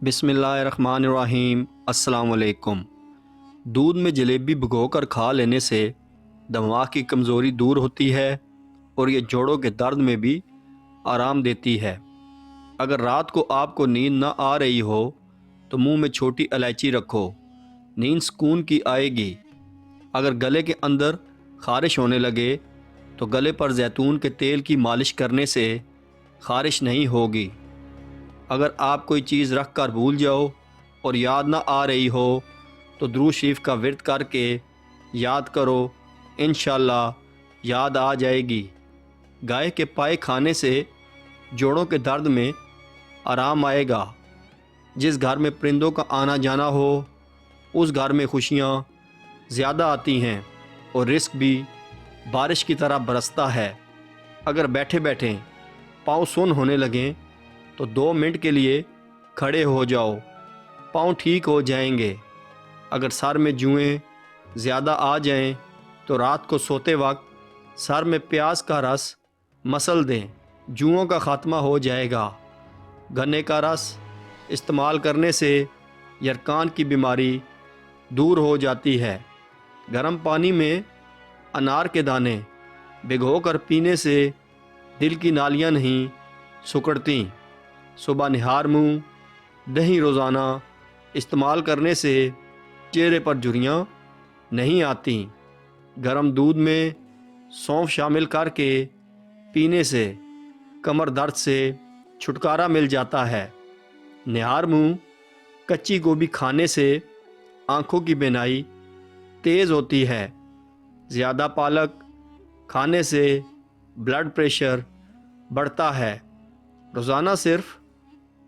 بسم اللہ الرحمن الرحیم۔ السلام علیکم۔ دودھ میں جلیبی بھگو کر کھا لینے سے دماغ کی کمزوری دور ہوتی ہے اور یہ جوڑوں کے درد میں بھی آرام دیتی ہے۔ اگر رات کو آپ کو نیند نہ آ رہی ہو تو منہ میں چھوٹی الائچی رکھو، نیند سکون کی آئے گی۔ اگر گلے کے اندر خارش ہونے لگے تو گلے پر زیتون کے تیل کی مالش کرنے سے خارش نہیں ہوگی۔ اگر آپ کوئی چیز رکھ کر بھول جاؤ اور یاد نہ آ رہی ہو تو درود شریف کا ورد کر کے یاد کرو، انشاءاللہ یاد آ جائے گی۔ گائے کے پائے کھانے سے جوڑوں کے درد میں آرام آئے گا۔ جس گھر میں پرندوں کا آنا جانا ہو اس گھر میں خوشیاں زیادہ آتی ہیں اور رزق بھی بارش کی طرح برستا ہے۔ اگر بیٹھے بیٹھے پاؤں سن ہونے لگیں تو 2 منٹ کے لیے کھڑے ہو جاؤ، پاؤں ٹھیک ہو جائیں گے۔ اگر سر میں جوئیں زیادہ آ جائیں تو رات کو سوتے وقت سر میں پیاز کا رس مسل دیں، جوؤں کا خاتمہ ہو جائے گا۔ گنے کا رس استعمال کرنے سے یرقان کی بیماری دور ہو جاتی ہے۔ گرم پانی میں انار کے دانے بھگو کر پینے سے دل کی نالیاں نہیں سکڑتیں۔ صبح نہار منہ دہی روزانہ استعمال کرنے سے چہرے پر جھریاں نہیں آتیں۔ گرم دودھ میں سونف شامل کر کے پینے سے کمر درد سے چھٹکارا مل جاتا ہے۔ نہار منہ کچی گوبھی کھانے سے آنکھوں کی بینائی تیز ہوتی ہے۔ زیادہ پالک کھانے سے بلڈ پریشر بڑھتا ہے۔ روزانہ صرف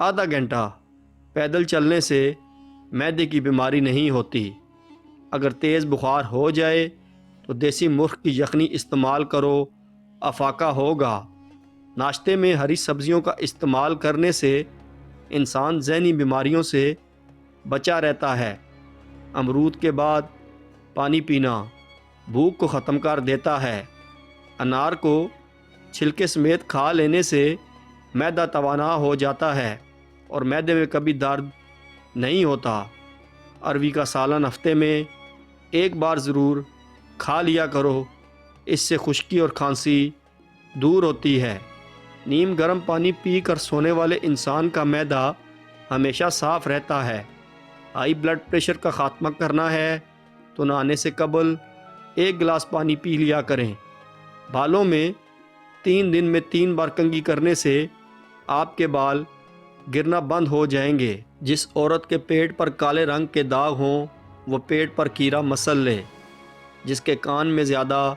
آدھا گھنٹہ پیدل چلنے سے معدے کی بیماری نہیں ہوتی۔ اگر تیز بخار ہو جائے تو دیسی مرغ کی یخنی استعمال کرو، افاقہ ہوگا۔ ناشتے میں ہری سبزیوں کا استعمال کرنے سے انسان ذہنی بیماریوں سے بچا رہتا ہے۔ امرود کے بعد پانی پینا بھوک کو ختم کر دیتا ہے۔ انار کو چھلکے سمیت کھا لینے سے معدہ توانا ہو جاتا ہے اور معدے میں کبھی درد نہیں ہوتا۔ اروی کا سالن ہفتے میں 1 بار ضرور کھا لیا کرو، اس سے خشکی اور کھانسی دور ہوتی ہے۔ نیم گرم پانی پی کر سونے والے انسان کا معدہ ہمیشہ صاف رہتا ہے۔ ہائی بلڈ پریشر کا خاتمہ کرنا ہے تو نہانے سے قبل 1 گلاس پانی پی لیا کریں۔ بالوں میں 3 دن میں 3 بار کنگھی کرنے سے آپ کے بال گرنا بند ہو جائیں گے۔ جس عورت کے پیٹ پر کالے رنگ کے داغ ہوں وہ پیٹ پر کیڑا مسل لے۔ جس کے کان میں زیادہ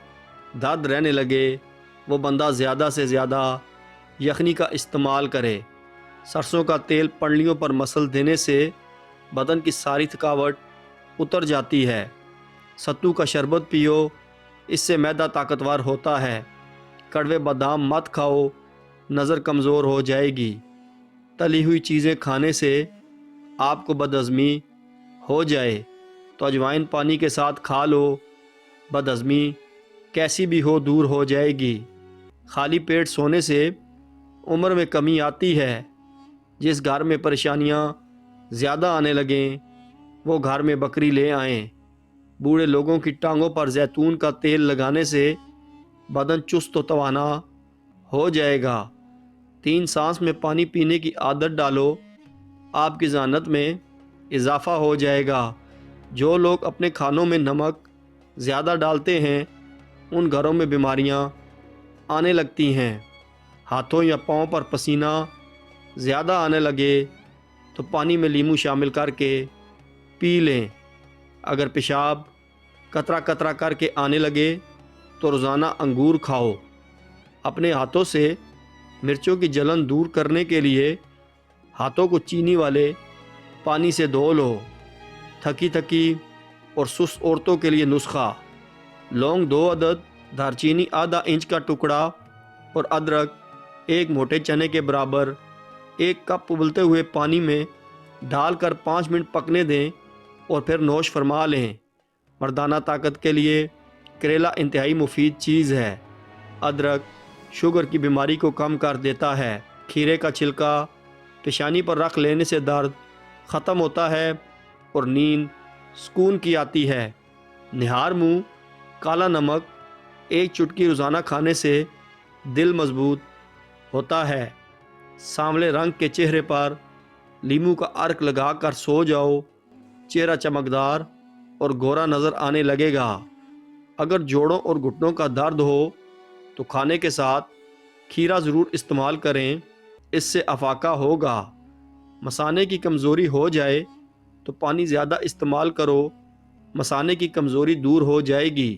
درد رہنے لگے وہ بندہ زیادہ سے زیادہ یخنی کا استعمال کرے۔ سرسوں کا تیل پنڈلیوں پر مسل دینے سے بدن کی ساری تھکاوٹ اتر جاتی ہے۔ ستو کا شربت پیو، اس سے معدہ طاقتور ہوتا ہے۔ کڑوے بادام مت کھاؤ، نظر کمزور ہو جائے گی۔ تلی ہوئی چیزیں کھانے سے آپ کو بدہضمی ہو جائے تو اجوائن پانی کے ساتھ کھا لو، بدہضمی کیسی بھی ہو دور ہو جائے گی۔ خالی پیٹ سونے سے عمر میں کمی آتی ہے۔ جس گھر میں پریشانیاں زیادہ آنے لگیں وہ گھر میں بکری لے آئیں۔ بوڑھے لوگوں کی ٹانگوں پر زیتون کا تیل لگانے سے بدن چست و توانا ہو جائے گا۔ 3 سانس میں پانی پینے کی عادت ڈالو، آپ کی ذہانت میں اضافہ ہو جائے گا۔ جو لوگ اپنے کھانوں میں نمک زیادہ ڈالتے ہیں ان گھروں میں بیماریاں آنے لگتی ہیں۔ ہاتھوں یا پاؤں پر پسینہ زیادہ آنے لگے تو پانی میں لیمو شامل کر کے پی لیں۔ اگر پیشاب قطرہ قطرہ کر کے آنے لگے تو روزانہ انگور کھاؤ۔ اپنے ہاتھوں سے مرچوں کی جلن دور کرنے کے لیے ہاتھوں کو چینی والے پانی سے دھو لو۔ تھکی تھکی اور سست عورتوں کے لیے نسخہ: لونگ 2 عدد، دار چینی آدھا انچ کا ٹکڑا اور ادرک 1 موٹے چنے کے برابر 1 کپ ابلتے ہوئے پانی میں ڈال کر 5 منٹ پکنے دیں اور پھر نوش فرما لیں۔ مردانہ طاقت کے لیے کریلا انتہائی مفید چیز ہے۔ ادرک شوگر کی بیماری کو کم کر دیتا ہے۔ کھیرے کا چھلکا پیشانی پر رکھ لینے سے درد ختم ہوتا ہے اور نیند سکون کی آتی ہے۔ نہار منہ کالا نمک ایک چٹکی روزانہ کھانے سے دل مضبوط ہوتا ہے۔ سانولے رنگ کے چہرے پر لیموں کا عرق لگا کر سو جاؤ، چہرہ چمکدار اور گورا نظر آنے لگے گا۔ اگر جوڑوں اور گھٹنوں کا درد ہو تو کھانے کے ساتھ کھیرا ضرور استعمال کریں، اس سے افاقہ ہوگا۔ مثانے کی کمزوری ہو جائے تو پانی زیادہ استعمال کرو، مثانے کی کمزوری دور ہو جائے گی۔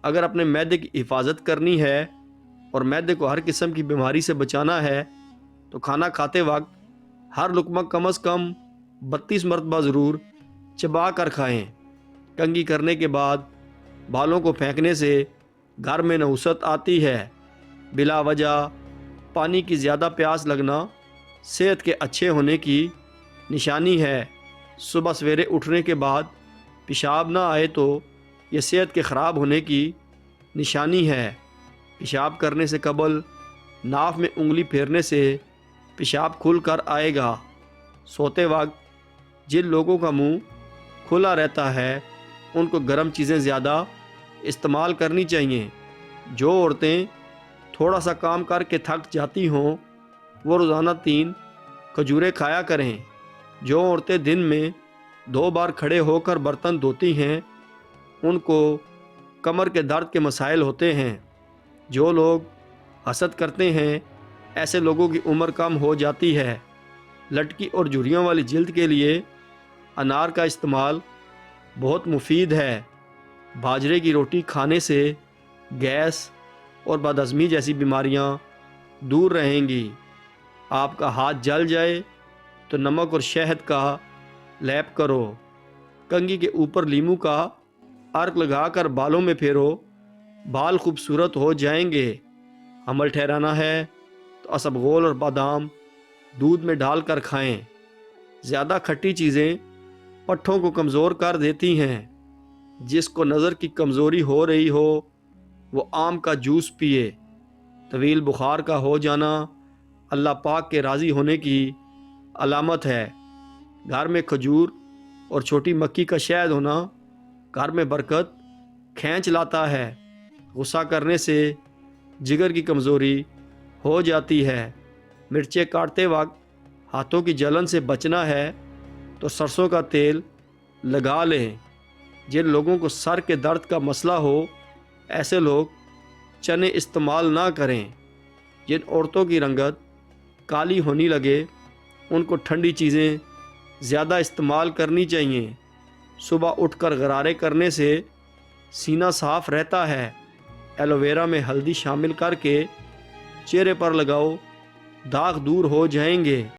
اگر اپنے معدے کی حفاظت کرنی ہے اور معدے کو ہر قسم کی بیماری سے بچانا ہے تو کھانا کھاتے وقت ہر لقمہ کم از کم 32 مرتبہ ضرور چبا کر کھائیں۔ کنگھی کرنے کے بعد بالوں کو پھینکنے سے گھر میں نحوست آتی ہے۔ بلا وجہ پانی کی زیادہ پیاس لگنا صحت کے اچھے ہونے کی نشانی ہے۔ صبح سویرے اٹھنے کے بعد پیشاب نہ آئے تو یہ صحت کے خراب ہونے کی نشانی ہے۔ پیشاب کرنے سے قبل ناف میں انگلی پھیرنے سے پیشاب کھل کر آئے گا۔ سوتے وقت جن لوگوں کا منہ کھلا رہتا ہے ان کو گرم چیزیں زیادہ استعمال کرنی چاہیے۔ جو عورتیں تھوڑا سا کام کر کے تھک جاتی ہوں وہ روزانہ 3 کھجوریں کھایا کریں۔ جو عورتیں دن میں 2 بار کھڑے ہو کر برتن دھوتی ہیں ان کو کمر کے درد کے مسائل ہوتے ہیں۔ جو لوگ حسد کرتے ہیں ایسے لوگوں کی عمر کم ہو جاتی ہے۔ لٹکی اور جھریوں والی جلد کے لیے انار کا استعمال بہت مفید ہے۔ باجرے کی روٹی کھانے سے گیس اور بدہضمی جیسی بیماریاں دور رہیں گی۔ آپ کا ہاتھ جل جائے تو نمک اور شہد کا لیپ کرو۔ کنگھی کے اوپر لیموں کا عرق لگا کر بالوں میں پھیرو، بال خوبصورت ہو جائیں گے۔ حمل ٹھہرانا ہے تو اسبغول اور بادام دودھ میں ڈال کر کھائیں۔ زیادہ کھٹی چیزیں پٹھوں کو کمزور کر دیتی ہیں۔ جس کو نظر کی کمزوری ہو رہی ہو وہ آم کا جوس پیے۔ طویل بخار کا ہو جانا اللہ پاک کے راضی ہونے کی علامت ہے۔ گھر میں کھجور اور چھوٹی مکھی کا شہد ہونا گھر میں برکت کھینچ لاتا ہے۔ غصہ کرنے سے جگر کی کمزوری ہو جاتی ہے۔ مرچیں کاٹتے وقت ہاتھوں کی جلن سے بچنا ہے تو سرسوں کا تیل لگا لیں۔ جن لوگوں کو سر کے درد کا مسئلہ ہو ایسے لوگ چنے استعمال نہ کریں۔ جن عورتوں کی رنگت کالی ہونی لگے ان کو ٹھنڈی چیزیں زیادہ استعمال کرنی چاہیے۔ صبح اٹھ کر غرارے کرنے سے سینہ صاف رہتا ہے۔ ایلو ویرا میں ہلدی شامل کر کے چہرے پر لگاؤ، داغ دور ہو جائیں گے۔